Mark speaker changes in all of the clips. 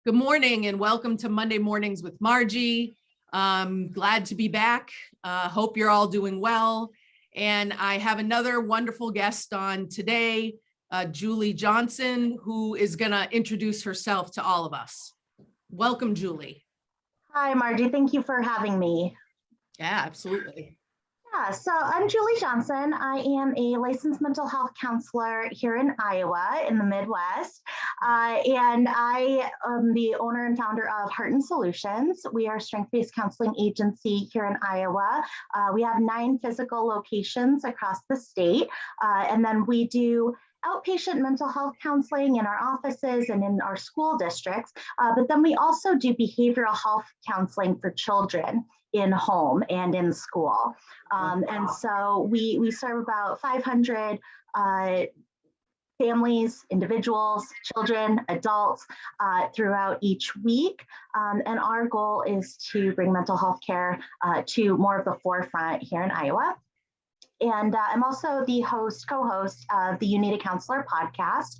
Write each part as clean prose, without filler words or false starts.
Speaker 1: Good morning and welcome to Monday Mornings with Margie. Glad to be back. Hope you're all doing well. And I have another wonderful guest on today, Julie Johnson, who is going to introduce herself to all of us. Welcome, Julie.
Speaker 2: Hi, Margie. Thank you for having me.
Speaker 1: Yeah, absolutely.
Speaker 2: Yeah, so I'm Julie Johnson. I am a licensed mental health counselor here in Iowa in the Midwest. And I am the owner and founder of Heart and Solutions. We are a strength-based counseling agency here in Iowa. We have 9 physical locations across the state. And then we do outpatient mental health counseling in our offices and in our school districts. But then we also do behavioral health counseling for children in home and in school. And so we serve about 500 families, individuals, children, adults throughout each week. And our goal is to bring mental health care to more of the forefront here in Iowa. And I'm also the co-host of the You Need a Counselor podcast.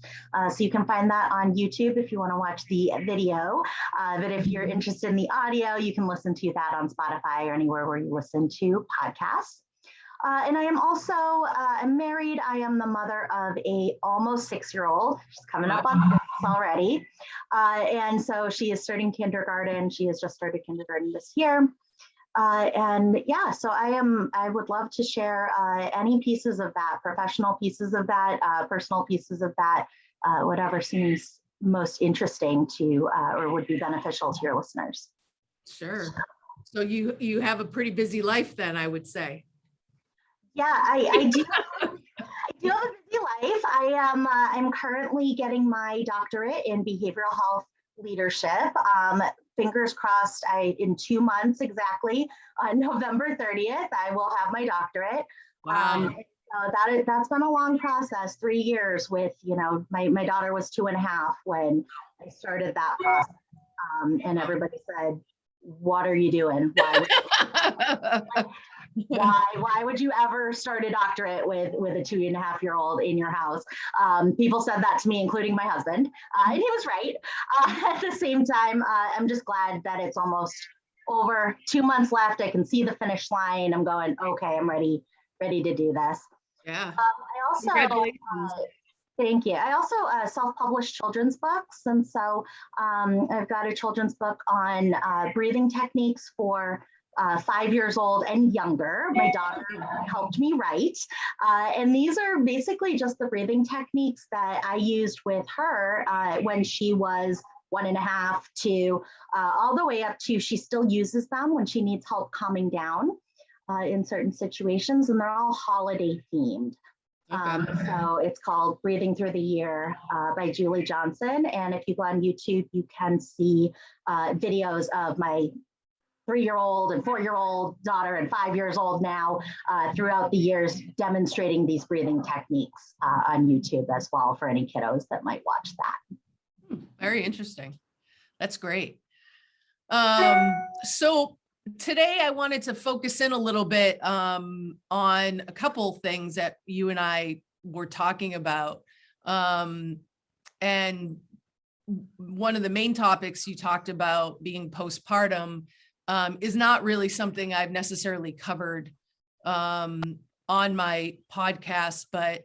Speaker 2: So you can find that on YouTube if you want to watch the video. But if you're interested in the audio, you can listen to that on Spotify or anywhere where you listen to podcasts. And I am also, I'm married. I am the mother of a almost 6-year-old. She's coming up on 6 already. And so she is starting kindergarten. She has just started kindergarten this year. And yeah, so I would love to share any pieces of that, professional pieces of that, personal pieces of that, whatever seems most interesting to, or would be beneficial to your listeners.
Speaker 1: Sure. So you have a pretty busy life then, I would say.
Speaker 2: Yeah, I do. I do have a busy life. I'm currently getting my doctorate in behavioral health leadership. Fingers crossed, in 2 months exactly, on November 30th, I will have my doctorate.
Speaker 1: Wow.
Speaker 2: That's been a long process, 3 years with, my daughter was 2.5 when I started that process. And everybody said, what are you doing? Why would you ever start a doctorate with a 2.5-year-old in your house? People said that to me, including my husband, and he was right. At the same time, I'm just glad that it's almost over. 2 months left. I can see the finish line. I'm going, okay, I'm ready to do this.
Speaker 1: Yeah.
Speaker 2: I also, thank you. I also self-publish children's books. And so I've got a children's book on breathing techniques for 5 years old and younger. My daughter helped me write. And these are basically just the breathing techniques that I used with her when she was 1.5 to all the way up to, she still uses them when she needs help calming down in certain situations, and they're all holiday themed. Okay. So it's called Breathing Through the Year by Julie Johnson. And if you go on YouTube, you can see videos of my 3-year-old and 4-year-old daughter and 5 years old now throughout the years demonstrating these breathing techniques on YouTube as well for any kiddos that might watch that.
Speaker 1: Very interesting. That's great. So today I wanted to focus in a little bit on a couple things that you and I were talking about. And one of the main topics you talked about being postpartum is not really something I've necessarily covered on my podcast, but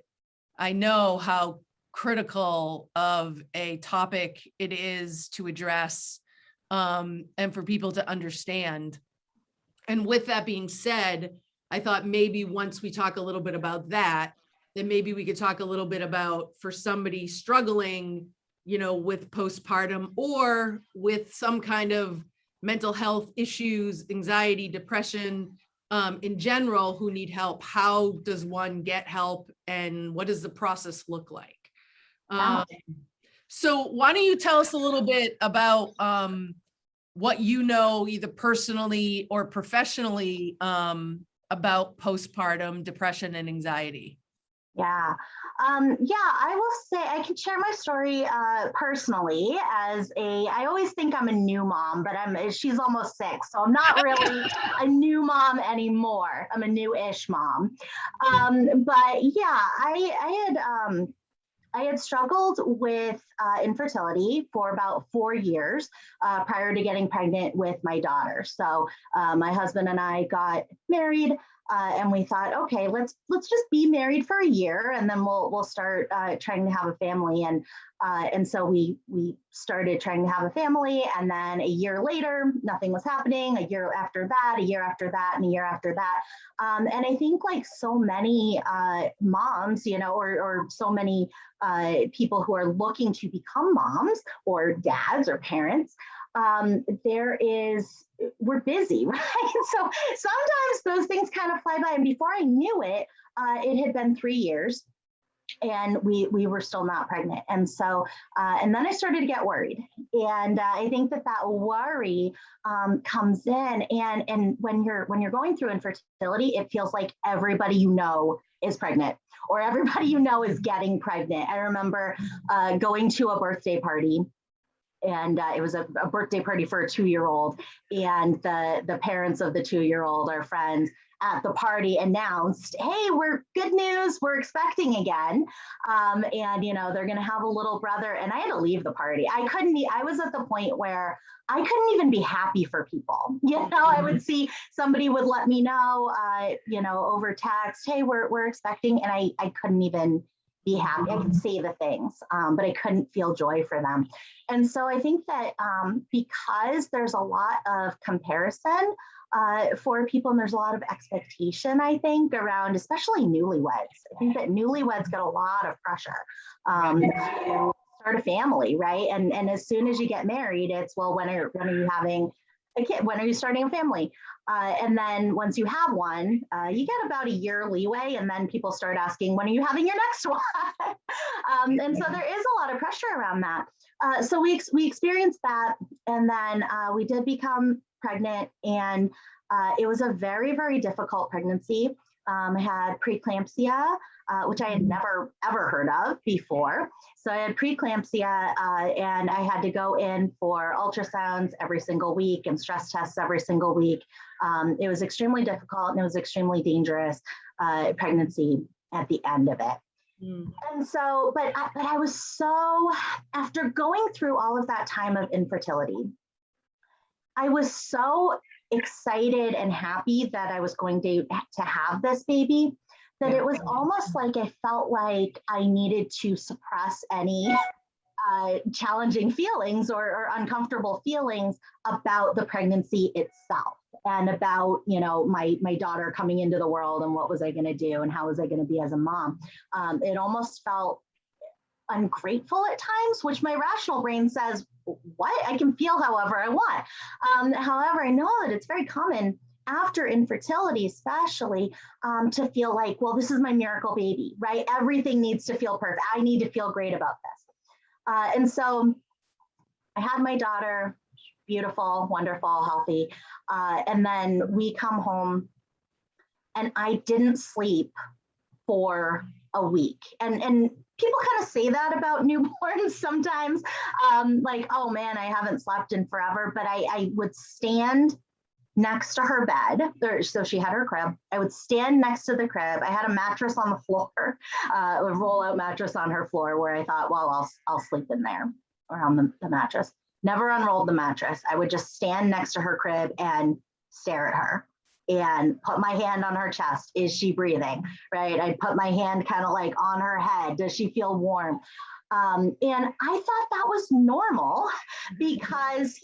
Speaker 1: I know how critical of a topic it is to address and for people to understand. And with that being said, I thought maybe once we talk a little bit about that, then maybe we could talk a little bit about for somebody struggling, with postpartum or with some kind of mental health issues, anxiety, depression, in general, who need help. How does one get help and what does the process look like? So why don't you tell us a little bit about what you know, either personally or professionally, about postpartum depression and anxiety?
Speaker 2: Yeah. I will say I can share my story personally I always think I'm a new mom, but she's almost 6. So I'm not really a new mom anymore. I'm a new-ish mom. But yeah, I had I had struggled with infertility for about 4 years prior to getting pregnant with my daughter. So my husband and I got married, and we thought, okay, let's just be married for a year, and then we'll start trying to have a family. And so we started trying to have a family, and then a year later, nothing was happening. A year after that, a year after that, and a year after that. And I think like so many moms, or so many people who are looking to become moms or dads or parents, we're busy, right? So sometimes those things kind of fly by, and before I knew it, it had been 3 years and we were still not pregnant. And so, and then I started to get worried. And I think that worry comes in, and when you're going through infertility, it feels like everybody is pregnant, or everybody is getting pregnant. I remember going to a birthday party, and it was a birthday party for a 2-year-old, and the parents of the 2-year-old, our friends at the party, announced, hey, good news, we're expecting again. And they're gonna have a little brother. And I had to leave the party. I was at the point where I couldn't even be happy for people. I would see somebody would let me know, over text, hey, we're expecting, and I couldn't even be happy. I could say the things, but I couldn't feel joy for them. And so I think that because there's a lot of comparison for people, and there's a lot of expectation, I think, around especially newlyweds. I think that newlyweds get a lot of pressure to start a family, right? And as soon as you get married, it's, well, when are you having a kid? When are you starting a family? And then once you have one, you get about a year leeway, and then people start asking, when are you having your next one? And so there is a lot of pressure around that. So we experienced that, and then we did become pregnant, and it was a very, very difficult pregnancy. I had preeclampsia, which I had never, ever heard of before. So I had preeclampsia, and I had to go in for ultrasounds every single week and stress tests every single week. It was extremely difficult, and it was extremely dangerous pregnancy at the end of it. And so, but I was so, after going through all of that time of infertility, I was so excited and happy that I was going to have this baby, that it was almost like I felt like I needed to suppress any challenging feelings or uncomfortable feelings about the pregnancy itself, and about, my daughter coming into the world, and what was I going to do, and how was I going to be as a mom. It almost felt ungrateful at times, which my rational brain says, what? I can feel however I want. However, I know that it's very common after infertility, especially, to feel like, well, this is my miracle baby, right? Everything needs to feel perfect. I need to feel great about this. And so I had my daughter, beautiful, wonderful, healthy. And then we come home, and I didn't sleep for a week. And people kind of say that about newborns sometimes, like, oh man, I haven't slept in forever. But I would stand next to her bed. So she had her crib. I would stand next to the crib. I had a mattress on the floor, a roll-out mattress on her floor, where I thought, well, I'll sleep in there, or on the mattress. Never unrolled the mattress. I would just stand next to her crib and stare at her, and put my hand on her chest. Is she breathing? Right? I'd put my hand kind of like on her head. Does she feel warm? And I thought that was normal, because,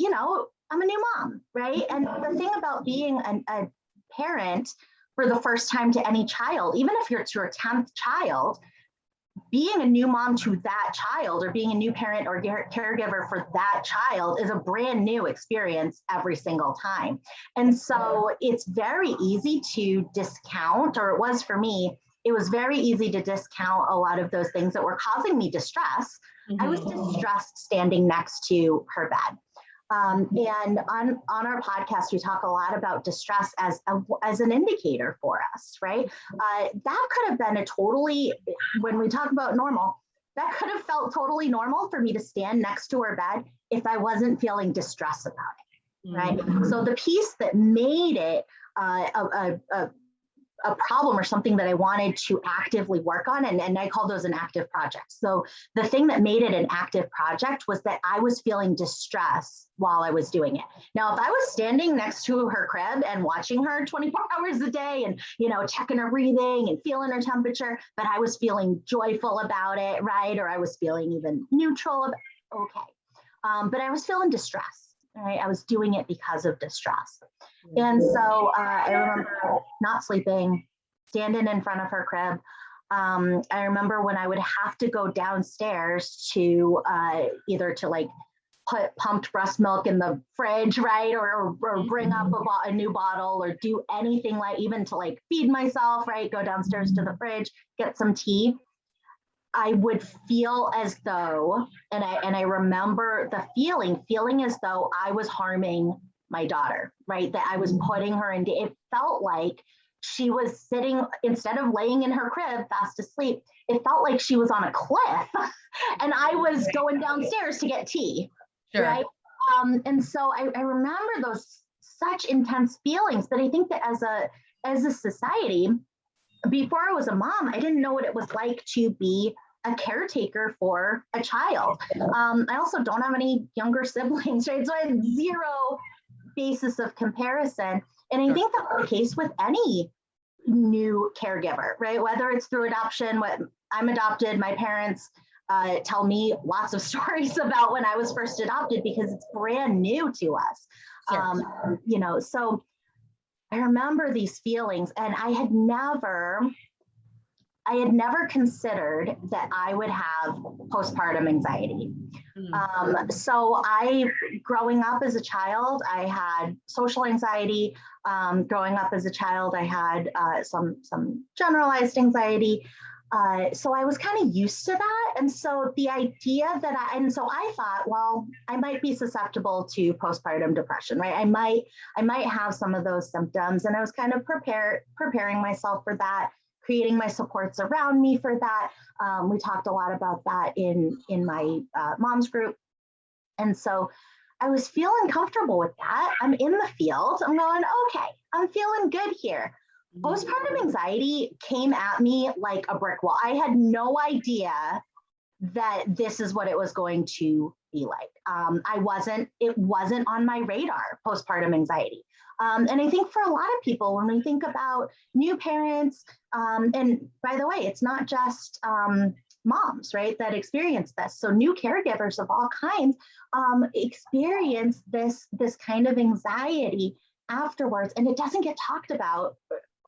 Speaker 2: I'm a new mom, right? And the thing about being a parent for the first time to any child, even if it's your 10th child, being a new mom to that child, or being a new parent or caregiver for that child, is a brand new experience every single time. And so it's very easy to discount, or it was for me, it was very easy to discount a lot of those things that were causing me distress. I was distressed standing next to her bed. And on our podcast, we talk a lot about distress as an indicator for us, right? That could have been when we talk about normal, that could have felt totally normal for me to stand next to her bed if I wasn't feeling distress about it, right? So the piece that made it a a problem or something that I wanted to actively work on. And I call those an active project. So the thing that made it an active project was that I was feeling distress while I was doing it. Now, if I was standing next to her crib and watching her 24 hours a day and, checking her breathing and feeling her temperature, but I was feeling joyful about it, right? Or I was feeling even neutral about it, okay. But I was feeling distress, right? I was doing it because of distress. And so I remember not sleeping, standing in front of her crib. I remember when I would have to go downstairs to either to like put pumped breast milk in the fridge, right? Or bring up a new bottle or do anything like even to like feed myself, right? Go downstairs to the fridge, get some tea. I would feel as though, and I remember the feeling as though I was harming my daughter, right? That I was putting her in, it felt like she was sitting, instead of laying in her crib fast asleep, it felt like she was on a cliff and I was going downstairs to get tea,
Speaker 1: Sure.
Speaker 2: right? And so I remember those such intense feelings, but I think that as a society, before I was a mom, I didn't know what it was like to be a caretaker for a child. I also don't have any younger siblings, right? So I had zero basis of comparison. And I think that's the case with any new caregiver, right? Whether it's through adoption, I'm adopted, my parents tell me lots of stories about when I was first adopted because it's brand new to us. Sure. So I remember these feelings and I had never considered that I would have postpartum anxiety. So growing up as a child, I had social anxiety. Growing up as a child, I had some generalized anxiety. So I was kind of used to that. And so the idea that so I thought, well, I might be susceptible to postpartum depression, right? I might have some of those symptoms. And I was kind of preparing myself for that, creating my supports around me for that. We talked a lot about that in my mom's group. And so I was feeling comfortable with that. I'm in the field. I'm going, okay, I'm feeling good here. Postpartum anxiety came at me like a brick wall. I had no idea that this is what it was going to be like. It wasn't on my radar, postpartum anxiety. And I think for a lot of people, when we think about new parents, and by the way, it's not just moms, right, that experience this. So new caregivers of all kinds experience this kind of anxiety afterwards, and it doesn't get talked about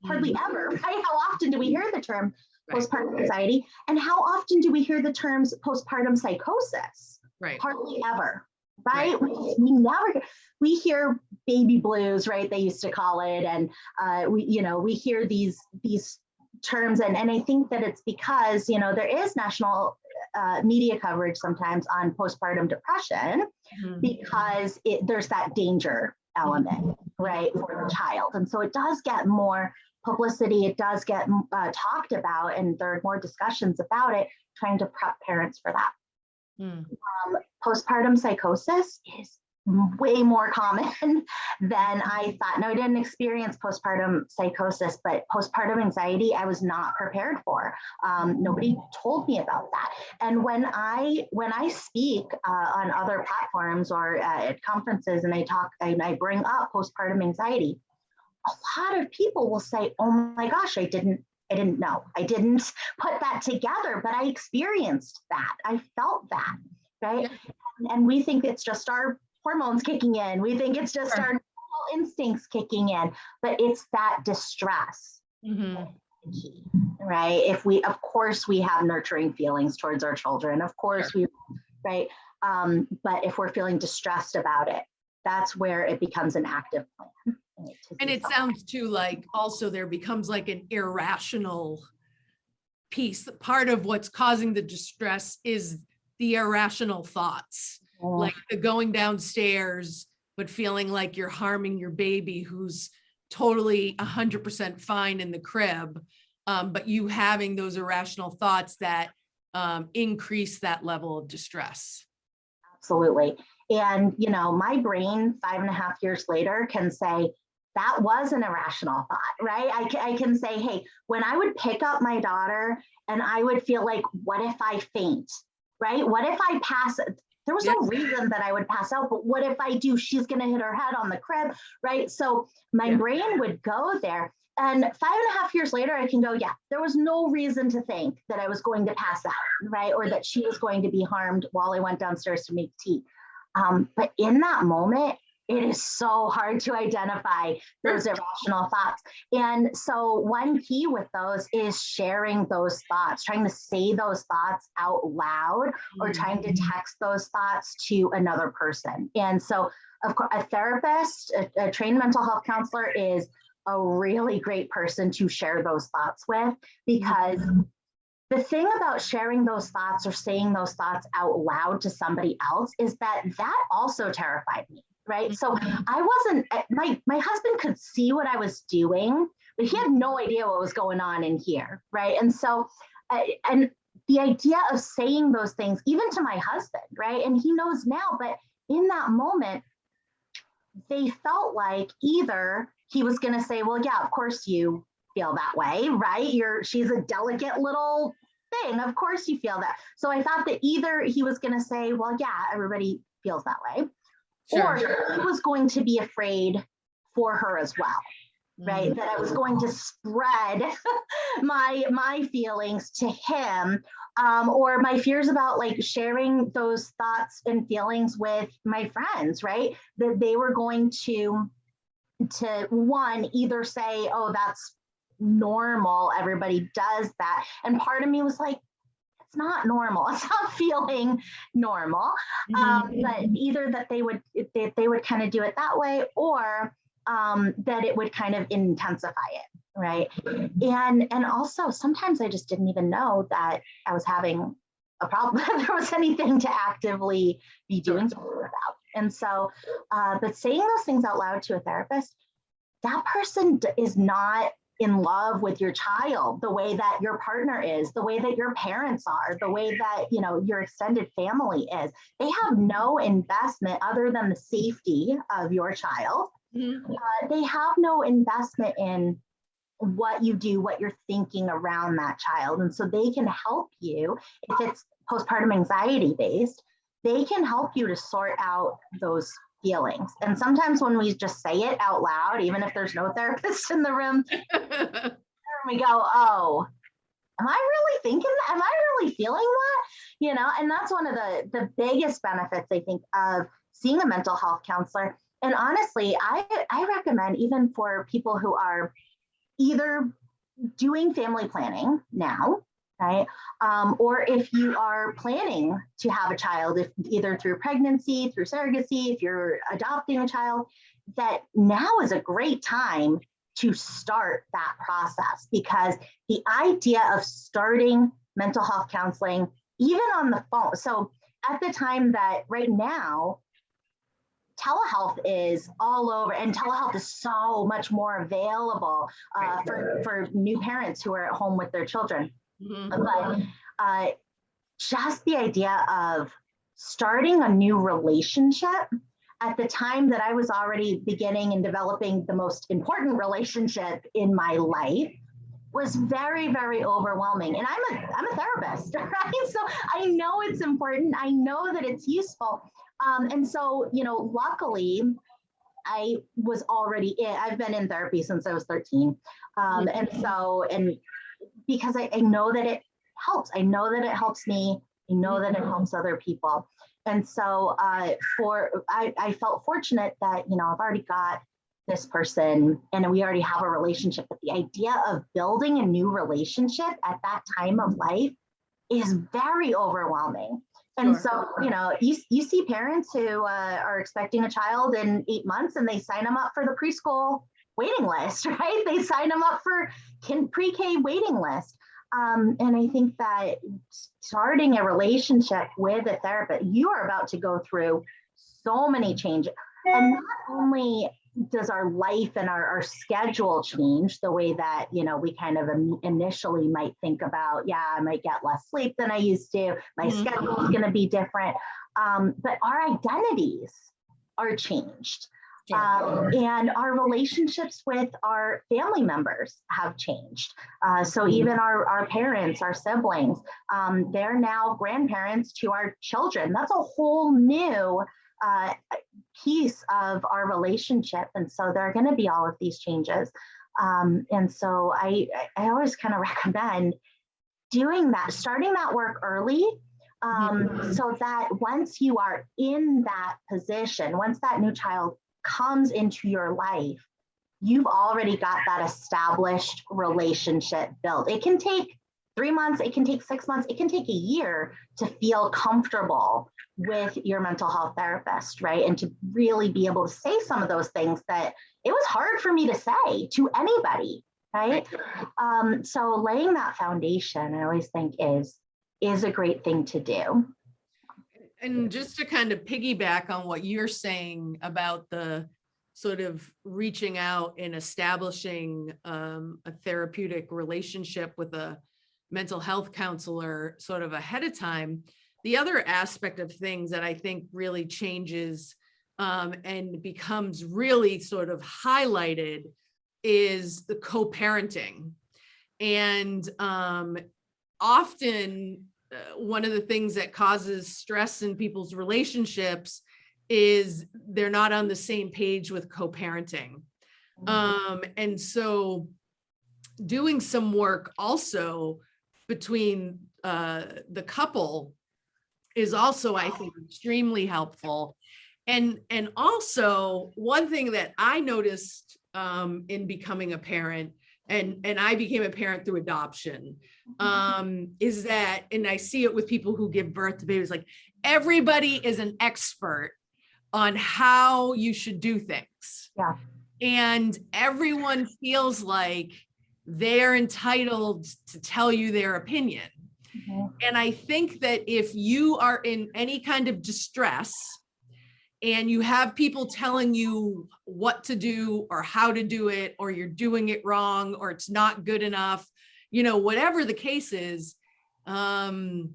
Speaker 2: hardly ever, right? How often do we hear the term postpartum anxiety, and how often do we hear the terms postpartum psychosis?
Speaker 1: Right.
Speaker 2: Hardly ever, right? We hear baby blues, right? They used to call it, and we hear these terms, and I think that it's because there is national media coverage sometimes on postpartum depression because there's that danger element, right, for the child, and so it does get more publicity, it does get talked about, and there are more discussions about it, trying to prep parents for that. Postpartum psychosis is way more common than I thought. No, I didn't experience postpartum psychosis, but postpartum anxiety, I was not prepared for. Nobody told me about that. And when I speak on other platforms or at conferences and I bring up postpartum anxiety, a lot of people will say, oh my gosh, I didn't know. I didn't put that together, but I experienced that. I felt that, right? Yeah. And we think it's just our hormones kicking in. We think it's just our instincts kicking in, but it's that distress, right? Of course, we have nurturing feelings towards our children. Of course, right? But if we're feeling distressed about it, that's where it becomes an active plan.
Speaker 1: And it sounds too like also there becomes like an irrational piece. Part of what's causing the distress is the irrational thoughts, like the going downstairs, but feeling like you're harming your baby who's totally 100% fine in the crib, but you having those irrational thoughts that increase that level of distress.
Speaker 2: Absolutely. And, my brain 5.5 years later can say, that was an irrational thought, right? I can say, hey, when I would pick up my daughter and I would feel like, what if I faint, right? What if I pass? There was no reason that I would pass out, but what if I do? She's going to hit her head on the crib, right? So my brain would go there. And 5.5 years later, I can go, yeah, there was no reason to think that I was going to pass out, right? Or that she was going to be harmed while I went downstairs to make tea. But in that moment, it is so hard to identify those irrational thoughts. And so one key with those is sharing those thoughts, trying to say those thoughts out loud, or trying to text those thoughts to another person. And so, of course, a therapist, a trained mental health counselor is a really great person to share those thoughts with, because the thing about sharing those thoughts or saying those thoughts out loud to somebody else is that also terrified me, right? So I wasn't, my husband could see what I was doing, but he had no idea what was going on in here, right? And so, and the idea of saying those things, even to my husband, right? And he knows now, but in that moment, they felt like either he was going to say, well, yeah, of course you feel that way, right? She's a delicate little thing. Of course you feel that. So I thought that either he was going to say, well, yeah, everybody feels that way, or he was going to be afraid for her as well, right? That I was going to spread my feelings to him, or my fears about like sharing those thoughts and feelings with my friends, right? That they were going to one, either say, oh, that's normal, everybody does that. And part of me was like, it's not normal. It's not feeling normal. But either that they would kind of do it that way, or that it would kind of intensify it, right? And also sometimes I just didn't even know that I was having a problem, that there was anything to actively be doing something about. And so, but saying those things out loud to a therapist, that person is not in love with your child the way that your partner is, the way that your parents are, the way that, you know, your extended family is. They have no investment other than the safety of your child. They have no investment in what you do, what you're thinking around that child. And so they can help you, if it's postpartum anxiety based, they can help you to sort out those feelings. And sometimes when we just say it out loud, even if there's no therapist in the room, we go, oh, am I really thinking that? Am I really feeling that? You know, and that's one of the biggest benefits, I think, of seeing a mental health counselor. And honestly, I recommend, even for people who are either doing family planning now, right? Or if you are planning to have a child, if either through pregnancy, through surrogacy, if you're adopting a child, that now is a great time to start that process, because the idea of starting mental health counseling, even on the phone. So at the time that right now, telehealth is all over, and telehealth is so much more available for new parents who are at home with their children. But just the idea of starting a new relationship at the time that I was already beginning and developing the most important relationship in my life was very, very overwhelming. And I'm a therapist, right? So I know it's important. I know that it's useful. And so, you know, luckily, I was already I've been in therapy since I was 13. And so, and because I know that it helps. I know that it helps me. I know that it helps other people. And so I felt fortunate that, you know, I've already got this person and we already have a relationship. But the idea of building a new relationship at that time of life is very overwhelming. And so, you know, you see parents who are expecting a child in 8 months and they sign them up for the preschool waiting list, right? They sign them up for pre-K waiting list. And I think that starting a relationship with a therapist, you are about to go through so many changes. And not only does our life and our schedule change the way that, you know, we kind of initially might think about, yeah, I might get less sleep than I used to, my schedule is going to be different, but our identities are changed. And our relationships with our family members have changed. So even our parents, our siblings, they're now grandparents to our children. That's a whole new piece of our relationship. And so there are going to be all of these changes. And so I always kind of recommend doing that, starting that work early, so that once you are in that position, once that new child comes into your life, you've already got that established relationship built. It can take 3 months, it can take 6 months, it can take a year to feel comfortable with your mental health therapist, right? And to really be able to say some of those things that it was hard for me to say to anybody, right? So laying that foundation, I always think is a great thing to do.
Speaker 1: And just to kind of piggyback on what you're saying about the sort of reaching out and establishing a therapeutic relationship with a mental health counselor sort of ahead of time, the other aspect of things that I think really changes and becomes really sort of highlighted is the co-parenting. And often one of the things that causes stress in people's relationships is they're not on the same page with co-parenting. And so doing some work also between the couple is also, I think, extremely helpful. And also one thing that I noticed in becoming a parent, and I became a parent through adoption, is that, and I see it with people who give birth to babies, like everybody is an expert on how you should do things.
Speaker 2: Yeah.
Speaker 1: And everyone feels like they're entitled to tell you their opinion. And I think that if you are in any kind of distress and you have people telling you what to do or how to do it, or you're doing it wrong, or it's not good enough, you know, whatever the case is, that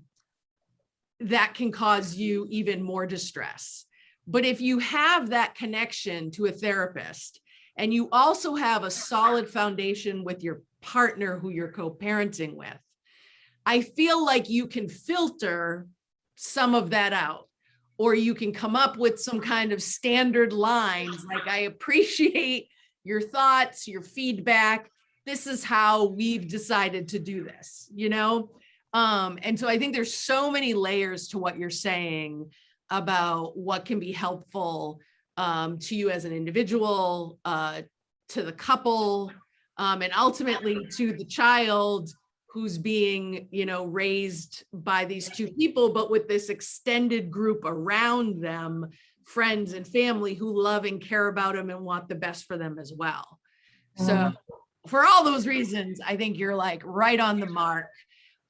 Speaker 1: can cause you even more distress. But if you have that connection to a therapist, and you also have a solid foundation with your partner who you're co-parenting with, I feel like you can filter some of that out, or you can come up with some kind of standard lines, like, I appreciate your thoughts, your feedback. This is how we've decided to do this, you know? And so I think there's so many layers to what you're saying about what can be helpful to you as an individual, to the couple, and ultimately to the child who's being, you know, raised by these two people, but with this extended group around them, friends and family who love and care about them and want the best for them as well. So for all those reasons, I think you're like right on the mark.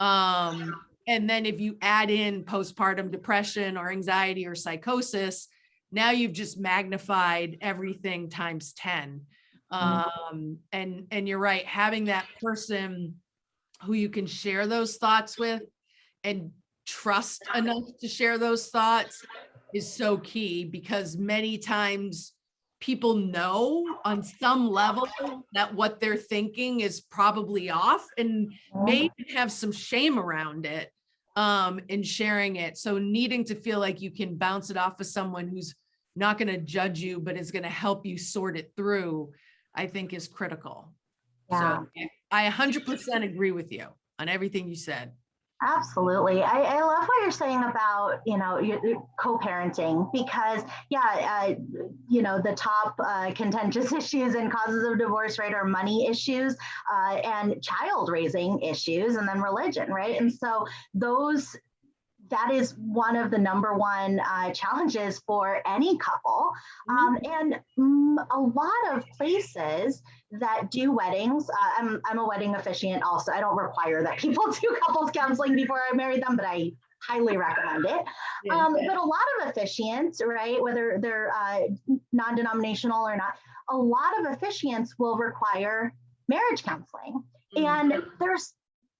Speaker 1: And then if you add in postpartum depression or anxiety or psychosis, now you've just magnified everything times 10. And you're right, having that person who you can share those thoughts with and trust enough to share those thoughts is so key, because many times people know on some level that what they're thinking is probably off, and maybe have some shame around it in sharing it. So needing to feel like you can bounce it off of someone who's not going to judge you, but is going to help you sort it through, I think is critical.
Speaker 2: Yeah.
Speaker 1: So I 100% agree with you on everything you said.
Speaker 2: Absolutely. I love what you're saying about, you know, your co-parenting, because you know, the top contentious issues and causes of divorce, right, are money issues and child raising issues, and then religion, right? And so that is one of the number one challenges for any couple. And a lot of places that do weddings, I'm a wedding officiant also. I don't require that people do couples counseling before I marry them, but I highly recommend it. But a lot of officiants, right, whether they're non-denominational or not, a lot of officiants will require marriage counseling. And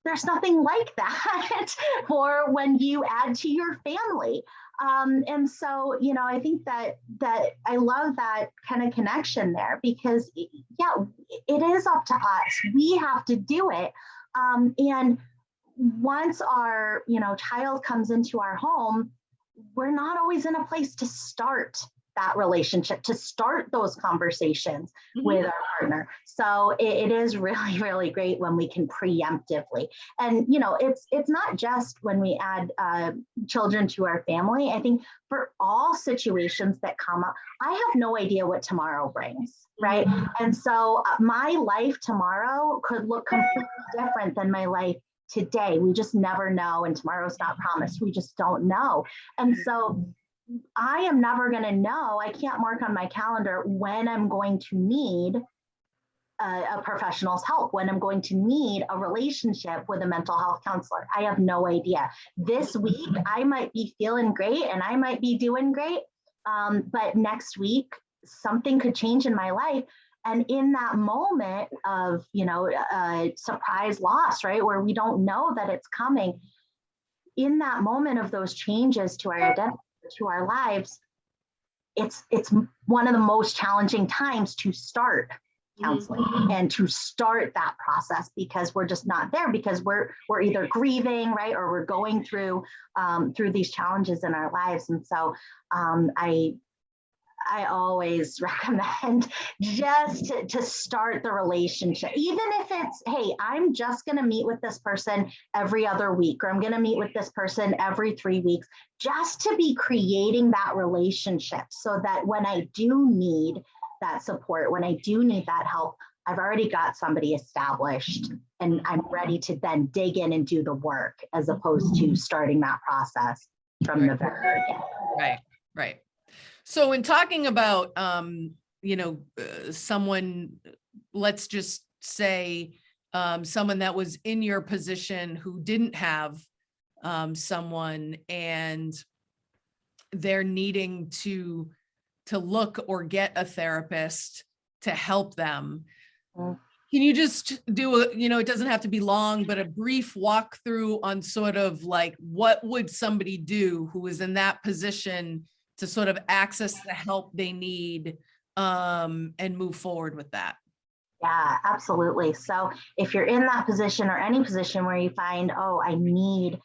Speaker 2: there's nothing like that for when you add to your family. And so, I think that I love that kind of connection there, because yeah, it is up to us. We have to do it. And once our, child comes into our home, we're not always in a place to start that relationship, to start those conversations with our partner. So it is really, really great when we can preemptively. And, it's not just when we add children to our family. I think for all situations that come up, I have no idea what tomorrow brings, right? And so my life tomorrow could look completely different than my life today. We just never know. And tomorrow's not promised. We just don't know. And so I am never going to know. I can't mark on my calendar when I'm going to need a professional's help, when I'm going to need a relationship with a mental health counselor. I have no idea. This week, I might be feeling great and I might be doing great. But next week, something could change in my life. And in that moment of, surprise loss, right, where we don't know that it's coming, in that moment of those changes to our identity, to our lives, it's one of the most challenging times to start counseling and to start that process, because we're just not there, because we're either grieving, right, or we're going through these challenges in our lives. And so I always recommend just to start the relationship, even if it's, hey, I'm just going to meet with this person every other week, or I'm going to meet with this person every 3 weeks, just to be creating that relationship, so that when I do need that support, when I do need that help, I've already got somebody established and I'm ready to then dig in and do the work, as opposed to starting that process from the very beginning.
Speaker 1: Right. So in talking about, someone, let's just say someone that was in your position who didn't have someone, and they're needing to look or get a therapist to help them. Can you just do it doesn't have to be long, but a brief walkthrough on sort of like, what would somebody do who is in that position to sort of access the help they need and move forward with that?
Speaker 2: Yeah, absolutely. So if you're in that position, or any position where you find, oh, I need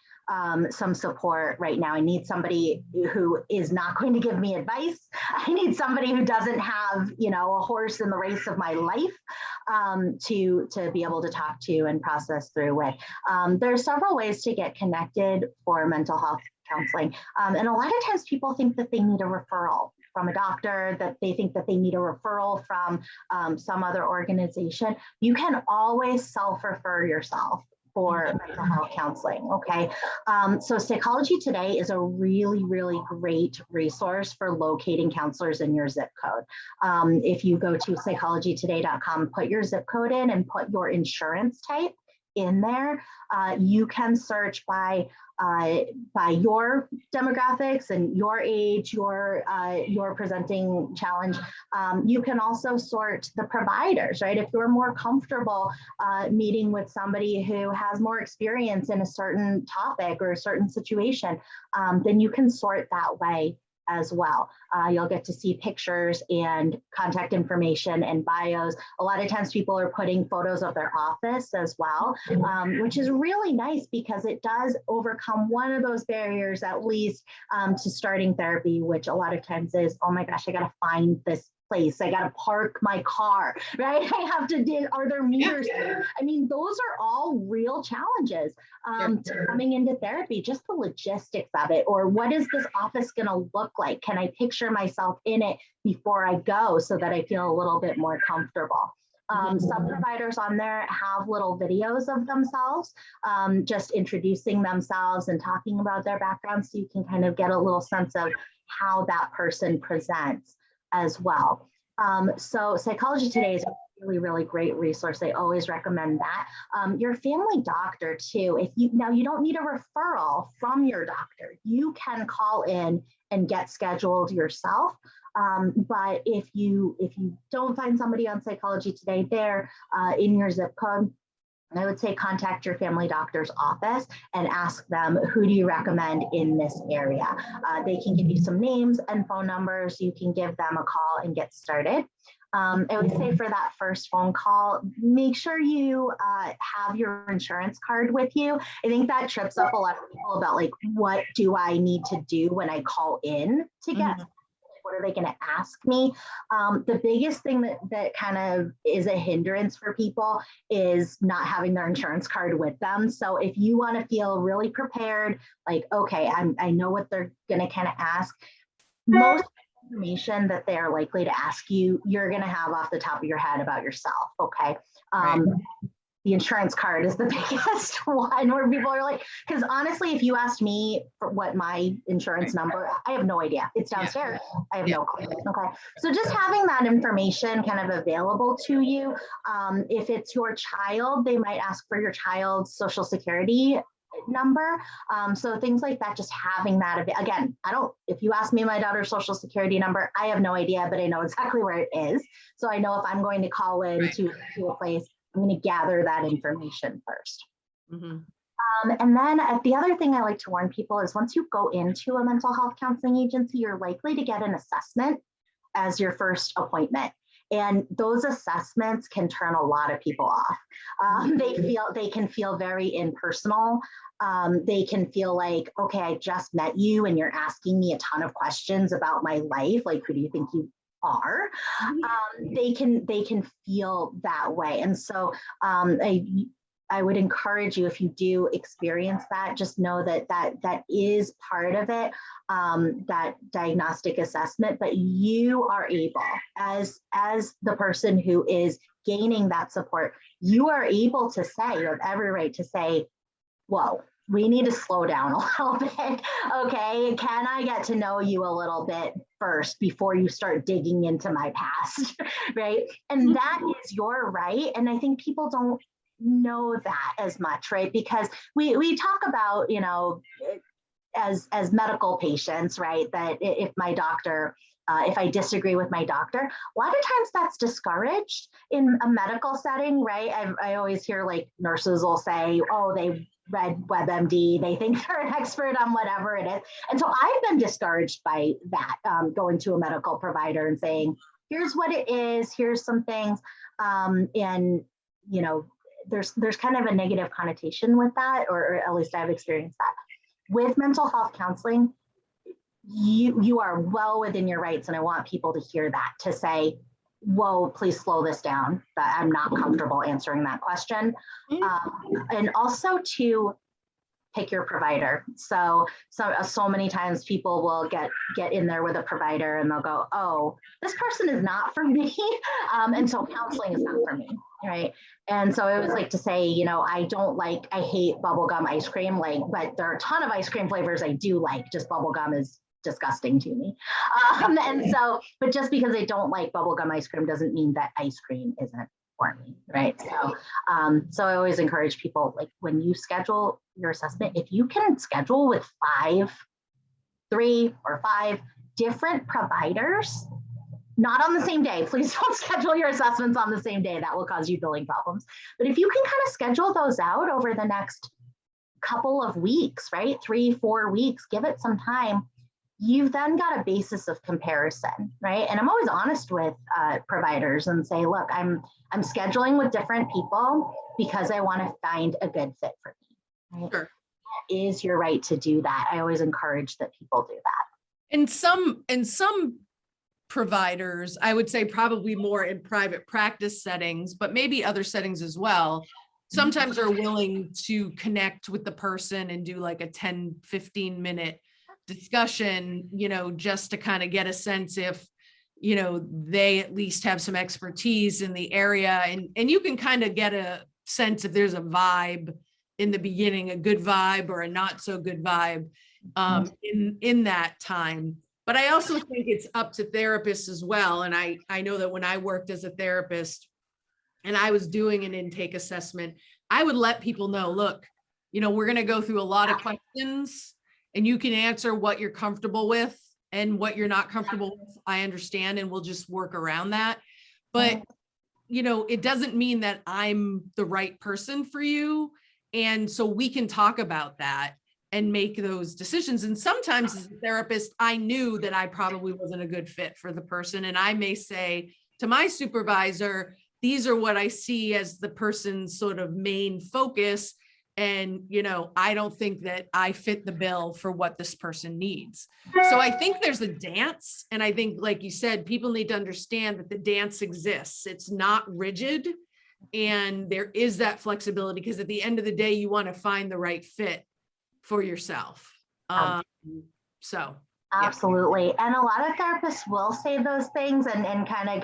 Speaker 2: some support right now, I need somebody who is not going to give me advice, I need somebody who doesn't have, a horse in the race of my life to be able to talk to and process through with. There are several ways to get connected for mental health counseling. And a lot of times people think that they need a referral from a doctor, that they think that they need a referral from some other organization. You can always self-refer yourself for mental health counseling, okay? So Psychology Today is a really, really great resource for locating counselors in your zip code. If you go to psychologytoday.com, put your zip code in and put your insurance type in there, you can search by your demographics and your age, your presenting challenge. You can also sort the providers, right? If you're more comfortable meeting with somebody who has more experience in a certain topic or a certain situation, then you can sort that way as well. You'll get to see pictures and contact information and bios. A lot of times people are putting photos of their office as well, which is really nice, because it does overcome one of those barriers, at least to starting therapy, which a lot of times is, oh my gosh, I got to find this place, I got to park my car, right? I have to are there meters there? I mean, those are all real challenges to coming into therapy, just the logistics of it, or what is this office going to look like? Can I picture myself in it before I go, so that I feel a little bit more comfortable? Some providers on there have little videos of themselves, just introducing themselves and talking about their background, so you can kind of get a little sense of how that person presents as well. So Psychology Today is a really, really great resource. I always recommend that. Your family doctor too, you don't need a referral from your doctor. You can call in and get scheduled yourself. But if you don't find somebody on Psychology Today there in your zip code, I would say contact your family doctor's office and ask them, who do you recommend in this area? They can give you some names and phone numbers. You can give them a call and get started. I would say for that first phone call, make sure you have your insurance card with you. I think that trips up a lot of people about like, what do I need to do when I call in to get what are they going to ask me? The biggest thing that kind of is a hindrance for people is not having their insurance card with them. So if you want to feel really prepared, like, okay, I know what they're going to kind of ask, most information that they are likely to ask you, you're going to have off the top of your head about yourself. Okay.
Speaker 1: Right.
Speaker 2: The insurance card is the biggest one where people are like, because honestly, if you asked me for what my insurance number, I have no idea. It's downstairs. I have no clue. Okay. So just having that information kind of available to you. If it's your child, they might ask for your child's social security number. So things like that, just having that. Again, if you ask me my daughter's social security number, I have no idea, but I know exactly where it is. So I know if I'm going to call in to a place, I'm going to gather that information first. And then the other thing I like to warn people is once you go into a mental health counseling agency, you're likely to get an assessment as your first appointment. And those assessments can turn a lot of people off. They can feel very impersonal. They can feel like, okay, I just met you and you're asking me a ton of questions about my life. Like, who do you think you are? They can feel that way. And so I would encourage you, if you do experience that, just know that is part of it, that diagnostic assessment, but you are able, as the person who is gaining that support, you are able to say, you have every right to say, whoa, we need to slow down a little bit. Okay, can I get to know you a little bit first before you start digging into my past, right? And that is your right. And I think people don't know that as much, right? Because we talk about, as medical patients, right, that if my doctor, if I disagree with my doctor, a lot of times that's discouraged in a medical setting, right? I always hear like nurses will say, oh, they read WebMD, they think they're an expert on whatever it is. And so I've been discouraged by that, going to a medical provider and saying, here's what it is, here's some things. And, there's kind of a negative connotation with that, or at least I've experienced that. With mental health counseling, you are well within your rights, and I want people to hear that, to say, whoa, please slow this down, that I'm not comfortable answering that question. And also to pick your provider. So many times people will get in there with a provider and they'll go, oh, this person is not for me. And so counseling is not for me, right? And so I always like to say, I hate bubblegum ice cream, but there are a ton of ice cream flavors I do like, just bubblegum is disgusting to me. And so, but just because I don't like bubblegum ice cream doesn't mean that ice cream isn't for me, right? So I always encourage people, like, when you schedule your assessment, if you can schedule with 3 or 5 different providers, not on the same day. Please don't schedule your assessments on the same day. That will cause you billing problems. But if you can kind of schedule those out over the next couple of weeks, right? 3-4 weeks, give it some time. You've then got a basis of comparison, right? And I'm always honest with providers and say, look, I'm scheduling with different people because I want to find a good fit for me. Right?
Speaker 1: Sure.
Speaker 2: That is your right to do that. I always encourage that people do that.
Speaker 1: And some providers, I would say probably more in private practice settings, but maybe other settings as well, sometimes are willing to connect with the person and do like a 10-15 minute discussion, just to kind of get a sense if, they at least have some expertise in the area. And you can kind of get a sense if there's a vibe in the beginning, a good vibe or a not so good vibe in that time. But I also think it's up to therapists as well. And I know that when I worked as a therapist and I was doing an intake assessment, I would let people know, look, we're going to go through a lot of questions and you can answer what you're comfortable with and what you're not comfortable with. I understand. And we'll just work around that. But it doesn't mean that I'm the right person for you. And so we can talk about that and make those decisions. And sometimes as a therapist, I knew that I probably wasn't a good fit for the person. And I may say to my supervisor, these are what I see as the person's sort of main focus. And, I don't think that I fit the bill for what this person needs. So I think there's a dance. And I think, like you said, people need to understand that the dance exists. It's not rigid. And there is that flexibility, because at the end of the day, you want to find the right fit for yourself. So.
Speaker 2: Absolutely. And a lot of therapists will say those things and kind of,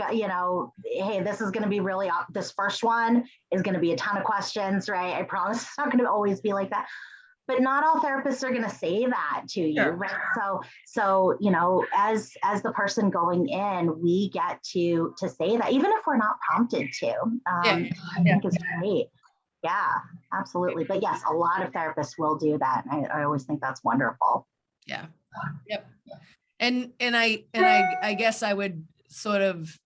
Speaker 2: hey, this is going to be really, this first one is going to be a ton of questions, right? I promise it's not going to always be like that. But not all therapists are going to say that to you,
Speaker 1: Sure.
Speaker 2: right? So as the person going in, we get to say that, even if we're not prompted to. I think it's great. Yeah, absolutely. But yes, a lot of therapists will do that. And I always think that's wonderful.
Speaker 1: Yeah. Yep. And I guess I would sort of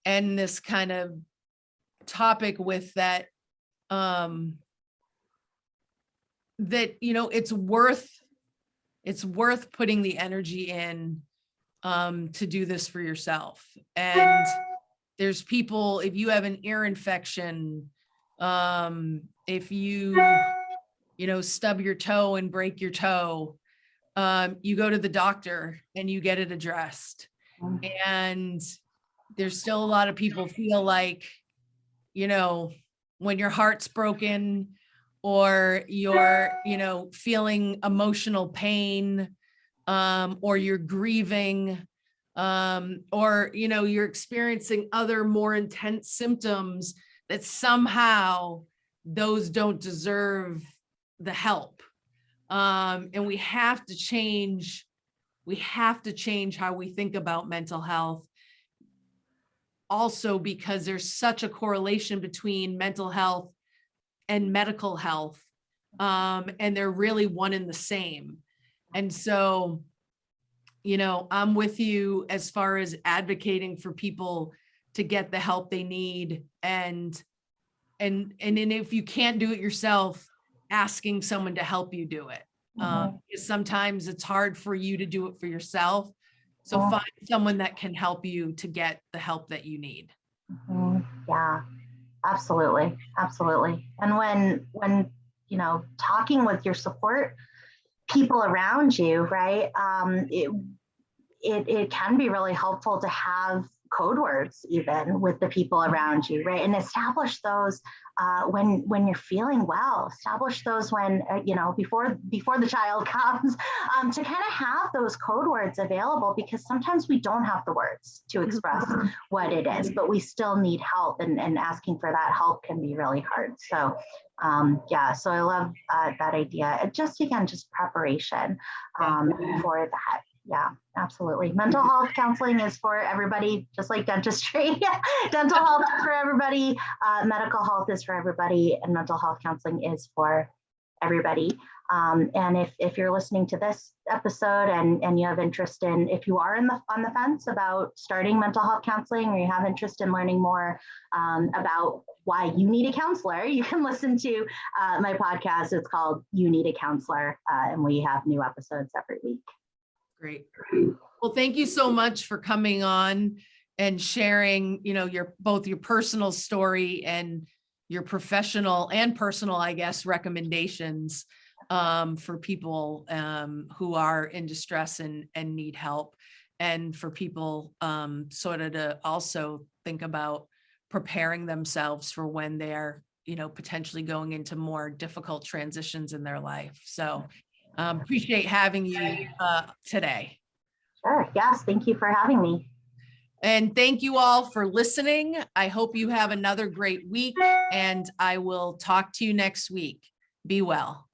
Speaker 1: end this kind of topic with that, that, it's worth putting the energy in, to do this for yourself. And there's people, if you have an ear infection, if you, stub your toe and break your toe, you go to the doctor and you get it addressed. And there's still a lot of people feel like, when your heart's broken or you're, feeling emotional pain, or you're grieving, or, you're experiencing other more intense symptoms, that somehow those don't deserve the help. And we have to change how we think about mental health. Also, because there's such a correlation between mental health and medical health. And they're really one and the same. And so, I'm with you as far as advocating for people to get the help they need. And if you can't do it yourself, asking someone to help you do it. Because sometimes it's hard for you to do it for yourself. So find someone that can help you to get the help that you need.
Speaker 2: Yeah, absolutely. Absolutely. And when, talking with your support people around you, right, it can be really helpful to have code words even with the people around you, right? And establish those when you're feeling well, establish those when, before the child comes, to kind of have those code words available, because sometimes we don't have the words to express what it is, but we still need help, and asking for that help can be really hard. So so I love that idea. Just preparation for that. Yeah, absolutely. Mental health counseling is for everybody, just like dentistry. Dental health is for everybody. Medical health is for everybody, and mental health counseling is for everybody. And if you're listening to this episode and you have interest in, if you are on the fence about starting mental health counseling, or you have interest in learning more about why you need a counselor, you can listen to my podcast. It's called You Need a Counselor, and we have new episodes every week.
Speaker 1: Great. Well, thank you so much for coming on and sharing, both your personal story and your professional and personal, I guess, recommendations for people who are in distress and need help, and for people sort of to also think about preparing themselves for when they're, potentially going into more difficult transitions in their life. So appreciate having you today.
Speaker 2: Sure. Yes. Thank you for having me.
Speaker 1: And thank you all for listening. I hope you have another great week, and I will talk to you next week. Be well.